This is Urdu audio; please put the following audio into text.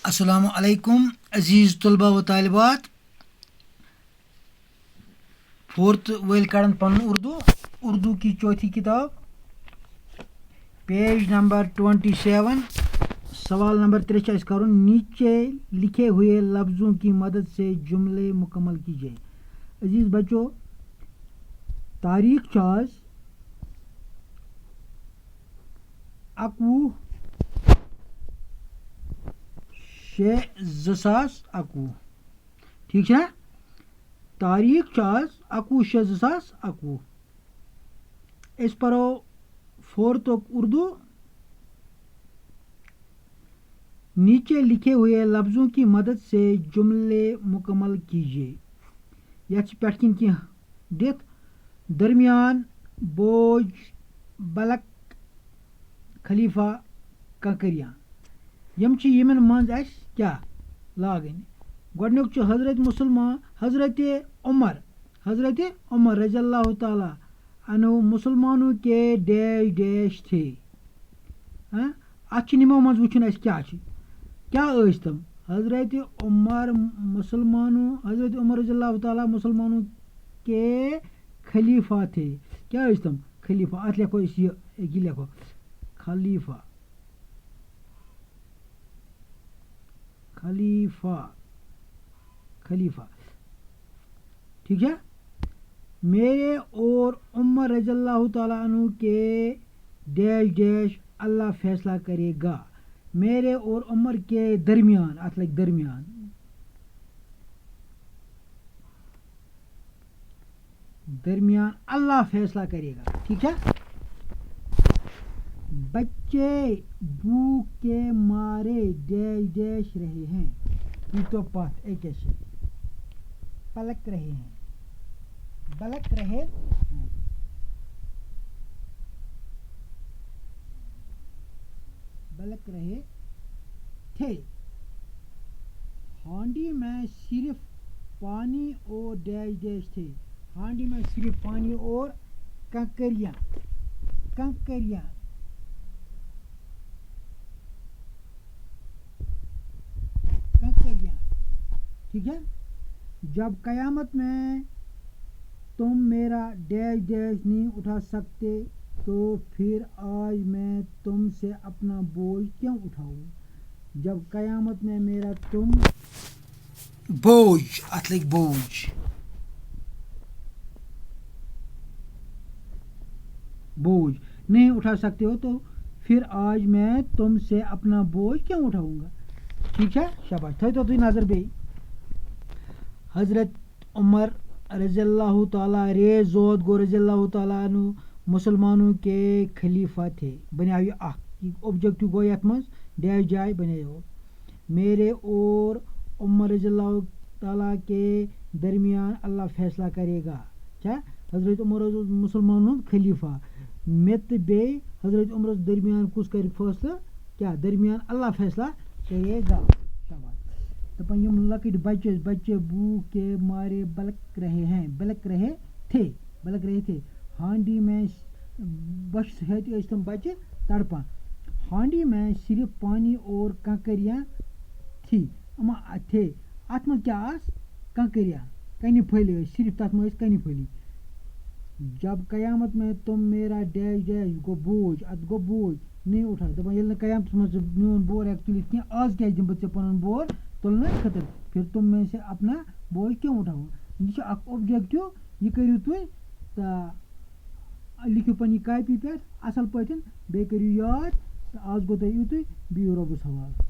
السلام علیکم عزیز طلبہ و طالبات. فورتھ ویل کڑن پن اردو کی چوتھی کتاب, پیج نمبر 27, سوال نمبر 3 کرن. نیچے لکھے ہوئے لفظوں کی مدد سے جملے مکمل کیجیے. عزیز بچوں, تاریخ چھ 11/6/2021. ٹھیک ہے, تاریخ 11/6/2021. اس پرو فورتھ اردو. نیچے لکھے ہوئے لفظوں کی مدد سے جملے مکمل کیجیے. یہ پٹ کن کی دت درمیان بوجھ بلک خلیفہ کنکریاں یم یمن منز اس کیا لاگن. گۄڈنیُک حضرت عمر رضی اللہ تعالیٰ عنہ مسلمانوں کے ڈیش تھے. ات نمو مز وچن اس کیا ٲسۍ تم. حضرت عمر رضی اللہ تعالیٰ مسلمانوں کے خلیفہ تھے. کیا ٲسۍ تم خلیفہ. ات لکھو اس یہ لکھو خلیفہ. ٹھیک ہے. میرے اور عمر رضی اللہ تعالیٰ عنہ کے ڈیش اللہ فیصلہ کرے گا. میرے اور عمر کے درمیان, ات لگ درمیان اللہ فیصلہ کرے گا. ٹھیک ہے. بچے بھوک کے مارے ڈیش رہے ہیں. تو پت ایک پلک رہے ہیں. بلک رہے تھے. ہانڈی میں صرف پانی اور ڈیش تھے. ہانڈی میں صرف پانی اور کنکریاں. ٹھیک ہے. جب قیامت میں تم میرا ڈیش نہیں اٹھا سکتے تو پھر آج میں تم سے اپنا بوجھ کیوں اٹھاؤں. جب قیامت میں میرا تم بوجھ نہیں اٹھا سکتے ہو تو پھر آج میں تم سے اپنا بوجھ کیوں اٹھاؤں گا. ٹھیک ہے. شاباش. تھو تھی نظر بی. حضرت عمر رضی اللہ تعالیٰ گو رضی اللہ تعالیٰ عنہ مسلمانوں کے خلیفہ تھے. بنیاو یہ اوبجیکٹو گو یت مز ڈیش جائے بنیو. میرے اور عمر رضی اللہ تعالیٰ کے درمیان اللہ فیصلہ کرے گا. کیا حضرت عمر مسلمانوں خلیفہ مت بے حضرت عمر درمیان کس کر فیصلہ. کیا درمیان اللہ فیصلہ کرے گا. دپان یم لکٹ بچے بھوک کے مارے بلک رہے تھے. ہانڈی میں بش ہے تم بچے تڑپان. ہانڈی میں صرف پانی اور کنکریاں تھی. تھے ات مز کیا کنکریاں کنہ پھلی صرف تر مز کنہ پھلی. جب قیامت میں تم میرا ڈیش گو بوجھ. ات گو بوجھ نہیں اٹھا. دپان یل قیامت مز میون بور ہیک تلت کی آج کیا دم بہ پن بور تلنے خاطر پھر تم میں سے اپنا بوجھ کیوں اٹھاؤ. یہ اخ اوبجیکٹو. یہ کرو تھی تو لکھو پنہ کاپی پہ اصل پہ بیٚیہِ کٔرِو یاد. آج گوٚو تۄہہِ یُتُے. بِہِو رۄبَس حوالہٕ.